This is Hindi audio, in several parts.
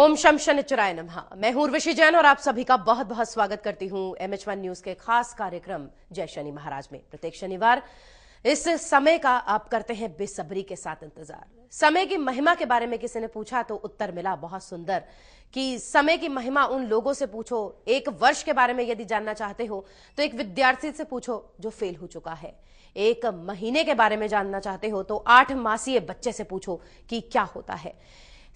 ओम शम शनिश्चराय नमः। मैं हूं उर्वशी जैन और आप सभी का बहुत बहुत स्वागत करती हूं MH1 न्यूज के खास कार्यक्रम जय शनि महाराज में। प्रत्येक शनिवार इस समय का आप करते हैं बेसब्री के साथ इंतजार। समय की महिमा के बारे में किसी ने पूछा तो उत्तर मिला बहुत सुंदर कि समय की महिमा उन लोगों से पूछो। एक वर्ष के बारे में यदि जानना चाहते हो तो एक विद्यार्थी से पूछो जो फेल हो चुका है। एक महीने के बारे में जानना चाहते हो तो 8 मासीय बच्चे से पूछो कि क्या होता है।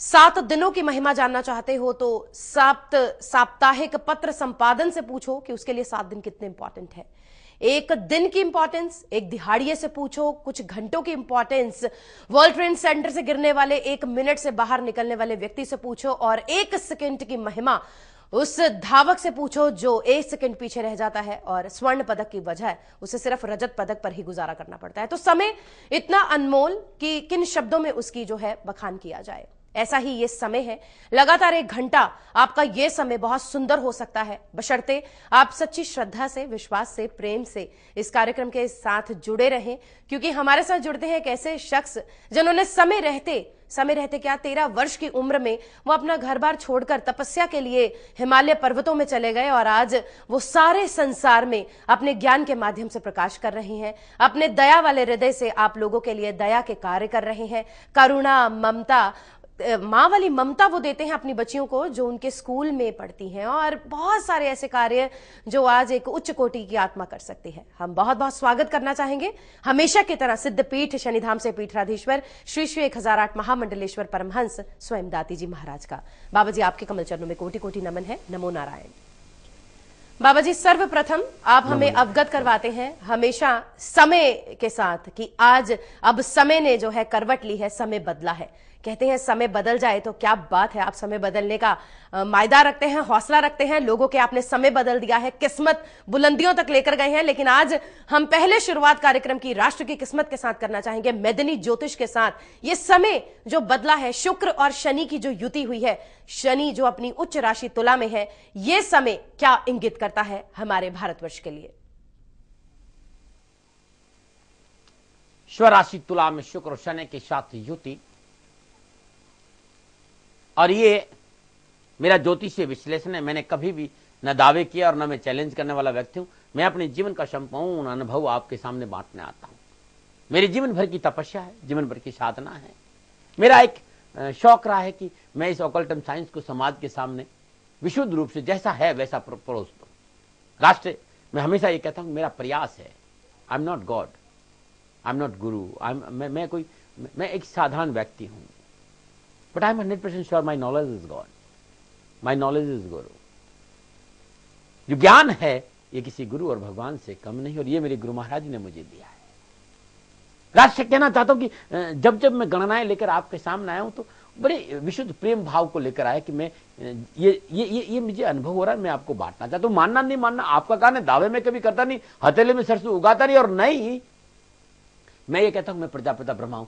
7 दिनों की महिमा जानना चाहते हो तो साप्ताहिक पत्र संपादन से पूछो कि उसके लिए 7 दिन कितने इंपॉर्टेंट है। एक दिन की इंपॉर्टेंस एक दिहाड़िए से पूछो, कुछ घंटों की इंपॉर्टेंस वर्ल्ड ट्रेड सेंटर से गिरने वाले 1 मिनट से बाहर निकलने वाले व्यक्ति से पूछो, और 1 सेकंड की महिमा उस धावक से पूछो जो 1 सेकंड पीछे रह जाता है और स्वर्ण पदक की वजह उसे सिर्फ रजत पदक पर ही गुजारा करना पड़ता है। तो समय इतना अनमोल कि किन शब्दों में उसकी जो है बखान किया जाए। ऐसा ही ये समय है। लगातार 1 घंटा आपका ये समय बहुत सुंदर हो सकता है, बशर्ते आप सच्ची श्रद्धा से, विश्वास से, प्रेम से इस कार्यक्रम के साथ जुड़े रहें, क्योंकि हमारे साथ जुड़ते हैं एक ऐसे शख्स जिन्होंने समय रहते क्या 13 वर्ष की उम्र में वो अपना घर बार छोड़कर तपस्या के लिए हिमालय पर्वतों में चले गए और आज वो सारे संसार में अपने ज्ञान के माध्यम से प्रकाश कर रहे हैं। अपने दया वाले हृदय से आप लोगों के लिए दया के कार्य कर रहे हैं। करुणा, ममता, माँ वाली ममता वो देते हैं अपनी बच्चियों को जो उनके स्कूल में पढ़ती हैं, और बहुत सारे ऐसे कार्य जो आज एक उच्च कोटि की आत्मा कर सकती है। हम बहुत बहुत स्वागत करना चाहेंगे हमेशा की तरह सिद्धपीठ शनिधाम से पीठाधीश्वर श्री श्री 1008 महामंडलेश्वर परमहंस स्वयं दाती जी महाराज का। बाबा जी आपके कमल चरणों में कोटि कोटि नमन है। नमो नारायण। बाबा जी सर्वप्रथम आप हमें अवगत करवाते हैं हमेशा समय के साथ कि आज अब समय ने जो है करवट ली है, समय बदला है। कहते हैं समय बदल जाए तो क्या बात है, आप समय बदलने का मायदा रखते हैं, हौसला रखते हैं। लोगों के आपने समय बदल दिया है, किस्मत बुलंदियों तक लेकर गए हैं। लेकिन आज हम पहले शुरुआत कार्यक्रम की राष्ट्र की किस्मत के साथ करना चाहेंगे, मैदनी ज्योतिष के साथ। ये समय जो बदला है, शुक्र और शनि की जो युति हुई है, शनि जो अपनी उच्च राशि तुला में है, ये समय क्या इंगित करता है हमारे भारतवर्ष के लिए? स्वराशि तुला में शुक्र और शनि के साथ युति, और ये मेरा ज्योतिषीय विश्लेषण है। मैंने कभी भी न दावे किया और न मैं चैलेंज करने वाला व्यक्ति हूं। मैं अपने जीवन का संपूर्ण अनुभव आपके सामने बांटने आता हूं। मेरे जीवन भर की तपस्या है, जीवन भर की साधना है। मेरा एक शौक रहा है कि मैं इस ऑकल्टम साइंस को समाज के सामने विशुद्ध रूप से जैसा है वैसा परोस दूं। राष्ट्र मैं हमेशा ये कहता हूं मेरा प्रयास है। I am not God, I am not गुरु, मैं एक साधारण व्यक्ति हूं। But I'm 100% sure my knowledge is God. My knowledge is Guru. जो ज्ञान है ये किसी गुरु और भगवान से कम नहीं, और ये मेरे गुरु महाराज ने मुझे दिया है। राष्ट्र कहना चाहता हूं कि जब जब मैं गणनाएं लेकर आपके सामने आया हूं तो बड़े विशुद्ध प्रेम भाव को लेकर आया कि मैं ये मुझे अनुभव हो रहा है, मैं आपको बांटना चाहता हूं। मानना नहीं मानना आपका काम है। दावे में कभी करता नहीं, हथेली में सरसों उगाता नहीं, और नहीं मैं ये कहता हूं मैं प्रजापिता ब्रह्मा हूं।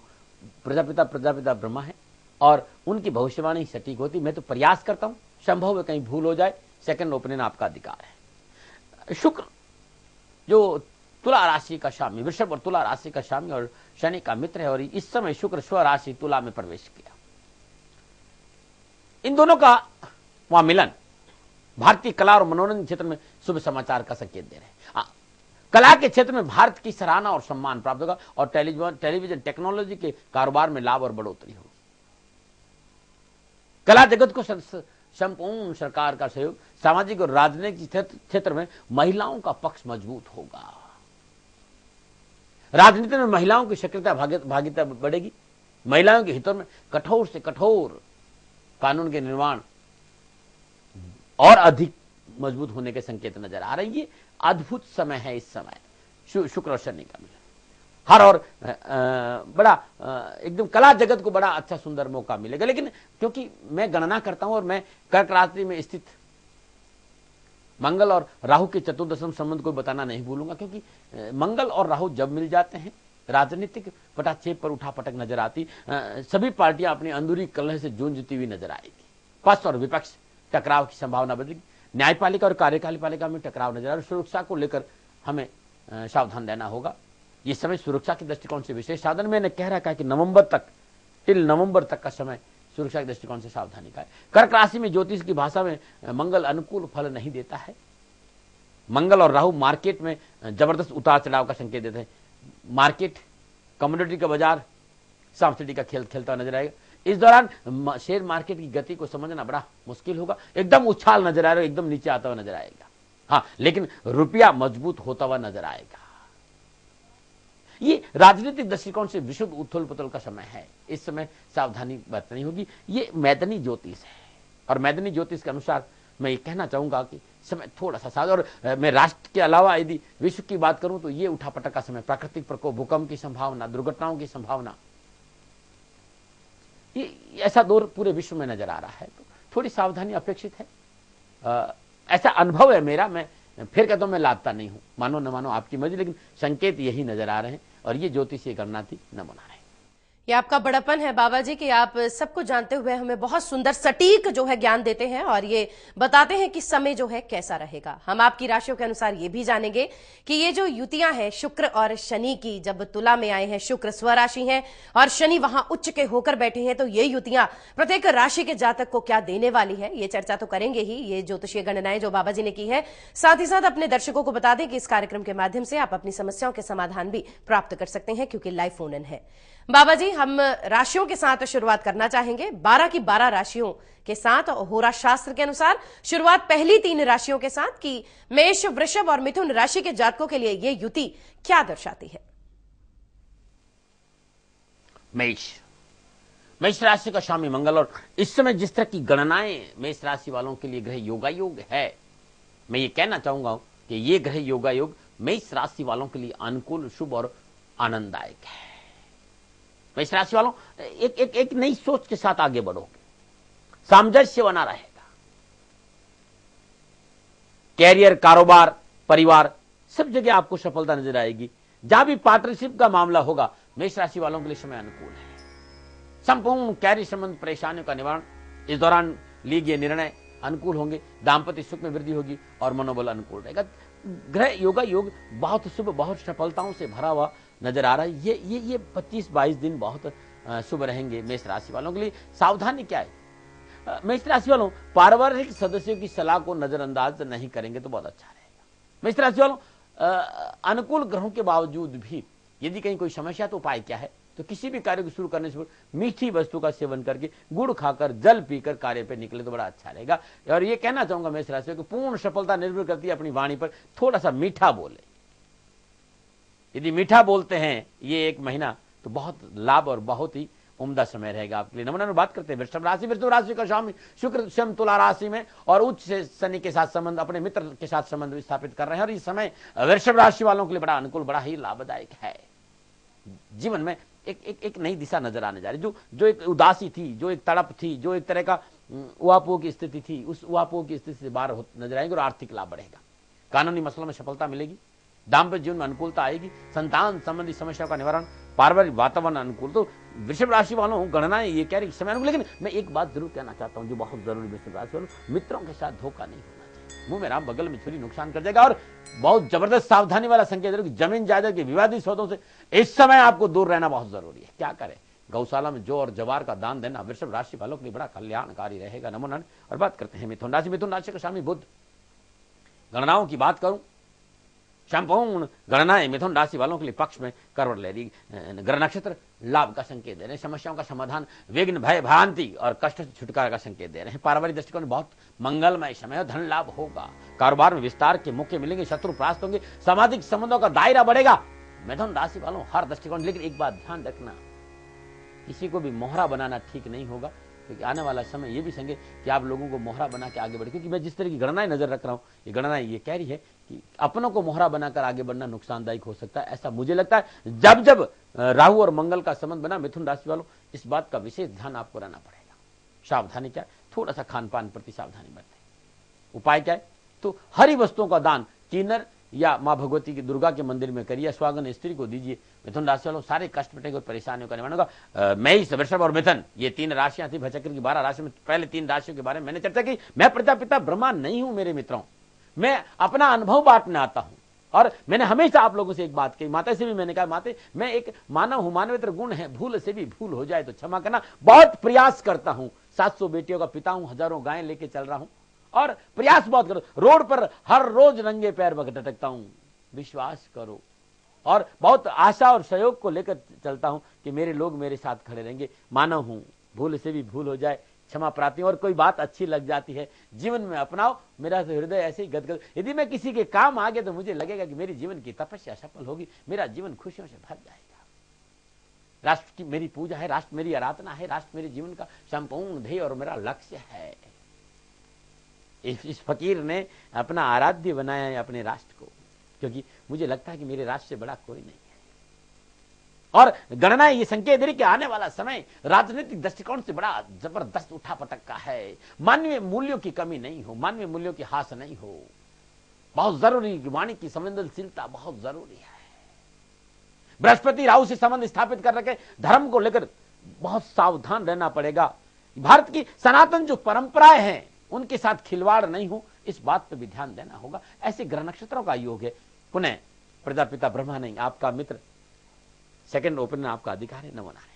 प्रजापिता ब्रह्मा है और उनकी भविष्यवाणी सटीक होती। मैं तो प्रयास करता हूं, संभव है कहीं भूल हो जाए, सेकंड ओपिनियन आपका अधिकार है। शुक्र जो तुला राशि का स्वामी, वृषभ और तुला राशि का स्वामी और शनि का मित्र है, और इस समय शुक्र स्व राशि तुला में प्रवेश किया। इन दोनों का वहां मिलन भारतीय कला और मनोरंजन क्षेत्र में शुभ समाचार का संकेत दे रहे हैं। कला के क्षेत्र में भारत की सराहना और सम्मान प्राप्त होगा, और टेलीविजन टेक्नोलॉजी के कारोबार में लाभ और बढ़ोतरी होगी। कला जगत को संपूर्ण सरकार का सहयोग, सामाजिक और राजनीतिक क्षेत्र में महिलाओं का पक्ष मजबूत होगा। राजनीति में महिलाओं की सक्रियता भागीदारी बढ़ेगी। महिलाओं के हितों में कठोर से कठोर कानून के निर्माण और अधिक मजबूत होने के संकेत नजर आ रहे हैं। ये अद्भुत समय है। इस समय शुक्र और शनि का मिलन हर और बड़ा एकदम कला जगत को बड़ा अच्छा सुंदर मौका मिलेगा। लेकिन क्योंकि मैं गणना करता हूं और मैं कर्क राशि में स्थित मंगल और राहु के चतुर्दशम संबंध को बताना नहीं भूलूंगा, क्योंकि मंगल और राहु जब मिल जाते हैं राजनीतिक पटाक्षेप पर उठापटक नजर आती। सभी पार्टियां अपनी अंदरूनी कलह से जूझती हुई नजर आएगी। पक्ष और विपक्ष टकराव की संभावना बढ़ेगी। न्यायपालिका और कार्यपालिका पालिका में टकराव नजर आ रहा है। सुरक्षा को लेकर हमें सावधान रहना होगा। ये समय सुरक्षा के दृष्टिकोण से विशेष साधन मैंने कह रखा है कि नवंबर तक का समय सुरक्षा के दृष्टिकोण से सावधानी का है। कर्क राशि में ज्योतिष की भाषा में मंगल अनुकूल फल नहीं देता है। मंगल और राहु मार्केट में जबरदस्त उतार चढ़ाव का संकेत देते हैं। मार्केट, कमोडिटी का बाजार, सांप सीढ़ी का खेल खेलता हुआ नजर आएगा। इस दौरान शेयर मार्केट की गति को समझना बड़ा मुश्किल होगा। एकदम उछाल नजर आएगा, एकदम नीचे आता हुआ नजर आएगा। हाँ, लेकिन रुपया मजबूत होता हुआ नजर आएगा। ये राजनीतिक दृष्टिकोण से विशुद्ध उथल पुथल का समय है। इस समय सावधानी बरतनी होगी। ये मैदानी ज्योतिष है और मैदानी ज्योतिष के अनुसार मैं ये कहना चाहूंगा कि समय थोड़ा सा सावधान। और मैं राष्ट्र के अलावा यदि विश्व की बात करूं तो ये उठापटक का समय, प्राकृतिक प्रकोप, भूकंप की संभावना, दुर्घटनाओं की संभावना, ये ऐसा दौर पूरे विश्व में नजर आ रहा है। तो थोड़ी सावधानी अपेक्षित है। ऐसा अनुभव है मेरा। मैं फिर कहता हूं मैं लादता नहीं हूं, मानो न मानो आपकी मर्जी, लेकिन संकेत यही नजर आ रहे हैं और ये ज्योतिषीय गणना थी, न बना रहे हैं। ये आपका बड़प्पन है बाबा जी कि आप सबको जानते हुए हमें बहुत सुंदर सटीक जो है ज्ञान देते हैं और ये बताते हैं कि समय जो है कैसा रहेगा। हम आपकी राशियों के अनुसार ये भी जानेंगे कि ये जो युतियां हैं शुक्र और शनि की, जब तुला में आए हैं, शुक्र स्वराशि हैं और शनि वहां उच्च के होकर बैठे हैं, तो ये युतियां प्रत्येक राशि के जातक को क्या देने वाली है, ये चर्चा तो करेंगे ही। ये ज्योतिषीय गणनाएं जो बाबा जी ने की है, साथ ही साथ अपने दर्शकों को बता दें कि इस कार्यक्रम के माध्यम से आप अपनी समस्याओं के समाधान भी प्राप्त कर सकते हैं, क्योंकि लाइव फोन इन है। बाबा जी, हम राशियों के साथ शुरुआत करना चाहेंगे, 12 की 12 राशियों के साथ। होरा शास्त्र के अनुसार शुरुआत पहली 3 राशियों के साथ कि मेष, वृषभ और मिथुन राशि के जातकों के लिए ये युति क्या दर्शाती है। मेष राशि का स्वामी मंगल, और इस समय जिस तरह की गणनाएं मेष राशि वालों के लिए ग्रह योगायोग है, मैं ये कहना चाहूंगा कि ये ग्रह योगायोग मेष राशि वालों के लिए अनुकूल, शुभ और आनंददायक है। मेष राशि वालों एक नई सोच के साथ आगे बढ़ोगे, सामंजस्य बना रहेगा। कैरियर, कारोबार, परिवार, सब जगह आपको सफलता नजर आएगी। जहां भी पार्टनरशिप का मामला होगा, मेष राशि वालों के लिए समय अनुकूल है। संपूर्ण कैरियर संबंध परेशानियों का निवारण इस दौरान लिए गए निर्णय अनुकूल होंगे। दाम्पत्य सुख में वृद्धि होगी और मनोबल अनुकूल रहेगा। ग्रह योगा योग बहुत शुभ, बहुत सफलताओं से भरा हुआ नजर आ रहा है। ये 25-22 दिन बहुत शुभ रहेंगे मेष राशि वालों के लिए। सावधानी क्या है? मेष राशि वालों पारिवारिक सदस्यों की सलाह को नजरअंदाज नहीं करेंगे तो बहुत अच्छा रहेगा। मेष राशि वालों अनुकूल ग्रहों के बावजूद भी यदि कहीं कोई समस्या, तो उपाय क्या है? तो किसी भी कार्य को शुरू करने से मीठी वस्तु का सेवन करके, गुड़ खाकर, जल पीकर कार्य पे निकले तो बड़ा अच्छा रहेगा। और ये कहना चाहूंगा मेष राशि को, पूर्ण सफलता निर्भर करती है अपनी वाणी पर। थोड़ा सा मीठा बोले, यदि मीठा बोलते हैं ये एक महीना, तो बहुत लाभ और बहुत ही उम्दा समय रहेगा आपके लिए। नमूना बात करते हैं वृषभ राशि। वृषभ राशि का स्वामी शुक्र स्वयं तुला राशि में और उच्च से शनि के साथ संबंध, अपने मित्र के साथ संबंध स्थापित कर रहे हैं। और इस समय वृषभ राशि वालों के लिए बड़ा अनुकूल, बड़ा ही लाभदायक है। जीवन में एक नई दिशा नजर आने जा रही। जो एक उदासी थी, जो एक तड़प थी, जो एक तरह का उहापोह की स्थिति थी, उस उहापोह की स्थिति से बाहर नजर आएंगे और आर्थिक लाभ बढ़ेगा। कानूनी मसलों में सफलता मिलेगी। दाम्पत्य जीवन में अनुकूलता आएगी। संतान संबंधी समस्याओं का निवारण, पारिवारिक वातावरण अनुकूल। तो वृषभ राशि वालों गणनाएं ये कह रही समय अनुकूल। लेकिन मैं एक बात जरूर कहना चाहता हूं जो बहुत जरूरी, वृषभ राशि वालों मित्रों के साथ धोखा नहीं होना चाहिए। मुंह में राम, बगल में छुरी, नुकसान कर जाएगा। और बहुत जबरदस्त सावधानी वाला संकेत है, जमीन जायदाद के विवादित सौदों से इस समय आपको दूर रहना बहुत जरूरी है। क्या करें? गौशाला में जौ और जवार का दान देना वृषभ राशि वालों के लिए बड़ा कल्याणकारी रहेगा। नमूना। और बात करते हैं मिथुन राशि। मिथुन राशि का स्वामी बुध। गणनाओं की बात करूं, संपूर्ण गणनाएं मिथुन राशि वालों के लिए पक्ष में करवट ले रही। ग्रह नक्षत्र लाभ का संकेत दे रहे हैं। समस्याओं का समाधान, विघ्न, भय, भ्रांति और कष्ट से छुटकारा का संकेत दे रहे हैं। पारिवारिक दृष्टिकोण में बहुत मंगलमय समय, धन लाभ होगा। कारोबार में विस्तार के मौके मिलेंगे, शत्रु परास्त होंगे, सामाजिक संबंधों का दायरा बढ़ेगा मिथुन राशि वालों हर दृष्टिकोण। लेकिन एक बात ध्यान रखना, किसी को भी मोहरा बनाना ठीक नहीं होगा, क्योंकि आने वाला समय ये भी संगे कि आप लोगों को मोहरा बना के आगे बढ़े। क्योंकि मैं जिस तरह की गणनाएं नजर रख रहा हूं, ये गणनाएं ये कह रही है कि अपनों को मोहरा बनाकर आगे बढ़ना नुकसानदायक हो सकता है। ऐसा मुझे लगता है। जब राहु और मंगल का संबंध बना मिथुन राशि वालों, इस बात का विशेष ध्यान आपको रहना पड़ेगा। सावधानी क्या है? थोड़ा सा खान पान प्रति सावधानी बरतें। उपाय क्या है? तो हरी वस्तुओं का दान किन्नर या मां भगवती की, दुर्गा के मंदिर में करिए, स्वागन स्त्री को दीजिए। मिथुन राशि वालों सारे कष्ट मिटेंगे और परेशानियों का निवारण होगा। मेष, वृषभ और मिथुन, ये 3 राशियां थी भचक्र की 12 राशि में। पहले 3 राशियों के बारे में मैंने चर्चा की। मैं प्रजापिता ब्रह्मा नहीं हूं मेरे मित्रों, मैं अपना अनुभव बांटने आता हूं और मैंने हमेशा आप लोगों से एक बात कही, माता से भी मैंने कहा, माते मैं एक मानव हूं, मानवेतर गुण है, भूल से भी भूल हो जाए तो क्षमा करना। बहुत प्रयास करता हूं, 700 बेटियों का पिता हूं, हजारों गायें लेके चल रहा हूं और प्रयास बहुत करो। रोड पर हर रोज नंगे पैर भटकता हूं, विश्वास करो। और बहुत आशा और सहयोग को लेकर चलता हूं कि मेरे लोग मेरे साथ खड़े रहेंगे। मानव हूं, भूल से भी भूल हो जाए क्षमा प्राप्ति। और कोई बात अच्छी लग जाती है जीवन में अपनाओ, मेरा तो हृदय ऐसे ही गदगद। यदि मैं किसी के काम आ गया तो मुझे लगेगा कि मेरी जीवन की तपस्या सफल होगी, मेरा जीवन खुशियों से भर जाएगा। राष्ट्र की मेरी पूजा है, राष्ट्र मेरी आराधना है, राष्ट्र मेरे जीवन का संपूर्ण ध्येय और मेरा लक्ष्य है। इस फकीर ने अपना आराध्य बनाया है अपने राष्ट्र को, क्योंकि मुझे लगता है कि मेरे राष्ट्र से बड़ा कोई नहीं है। और गणना ये संकेत दे रही कि आने वाला समय राजनीतिक दृष्टिकोण से बड़ा जबरदस्त उठापटक का है। मानवीय मूल्यों की कमी नहीं हो, मानवीय मूल्यों की हास नहीं हो। बहुत जरूरी, वाणी की संवेदनशीलता बहुत जरूरी है। बृहस्पति राहु से संबंध स्थापित कर रखे, धर्म को लेकर बहुत सावधान रहना पड़ेगा। भारत की सनातन जो परंपराएं हैं उनके साथ खिलवाड़ नहीं हो, इस बात पर भी ध्यान देना होगा। ऐसे ग्रह नक्षत्रों का योग है। पुनः प्रजापिता ब्रह्मा नहीं, आपका मित्र सेकंड ओपनर, आपका अधिकार है। नमन है,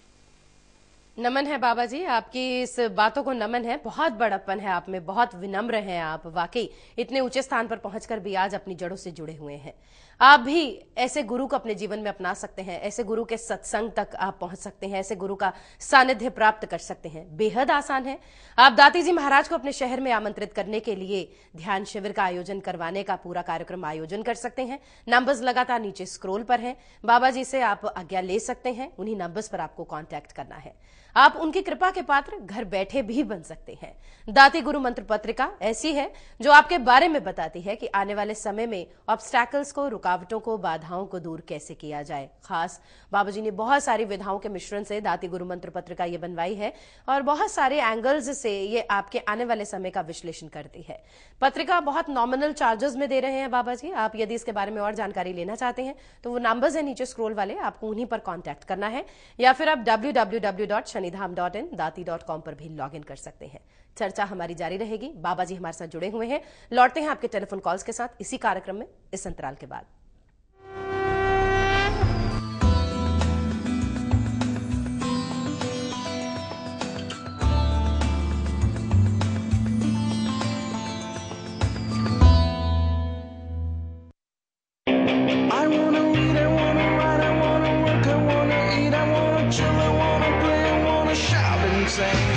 नमन है बाबा जी, आपकी इस बातों को नमन है। बहुत बड़प्पन है आप में, बहुत विनम्र हैं आप। वाकई इतने ऊंचे स्थान पर पहुंचकर भी आज अपनी जड़ों से जुड़े हुए हैं। आप भी ऐसे गुरु को अपने जीवन में अपना सकते हैं, ऐसे गुरु के सत्संग तक आप पहुंच सकते हैं, ऐसे गुरु का सानिध्य प्राप्त कर सकते हैं। बेहद आसान है। आप दाती जी महाराज को अपने शहर में आमंत्रित करने के लिए ध्यान शिविर का आयोजन करवाने का पूरा कार्यक्रम आयोजन कर सकते हैं। नंबर्स लगातार नीचे स्क्रोल पर हैं। बाबा जी से आप आज्ञा ले सकते हैं, उन्हीं नंबर्स पर आपको कांटेक्ट करना है। आप उनकी कृपा के पात्र घर बैठे भी बन सकते हैं। दाती गुरु मंत्र पत्रिका ऐसी है जो आपके बारे में बताती है कि आने वाले समय में ऑब्स्टैकल्स को, रुकावटों को, बाधाओं को दूर कैसे किया जाए। खास बाबा जी ने बहुत सारी विधाओं के मिश्रण से दाती गुरु मंत्र पत्रिका ये बनवाई है और बहुत सारे एंगल्स से ये आपके आने वाले समय का विश्लेषण करती है। पत्रिका बहुत नॉमिनल चार्जेस में दे रहे हैं बाबा जी। आप यदि इसके बारे में और जानकारी लेना चाहते हैं तो वो नंबर्स है नीचे स्क्रोल वाले, आपको उन्हीं पर कॉन्टैक्ट करना है, या फिर आप www.shanidham.in dati.com पर भी लॉग इन कर सकते हैं। चर्चा हमारी जारी रहेगी। बाबा जी हमारे साथ जुड़े हुए हैं। लौटते हैं आपके टेलीफोन कॉल्स के साथ इसी कार्यक्रम में, इस अंतराल के बाद।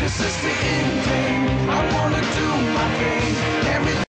This is the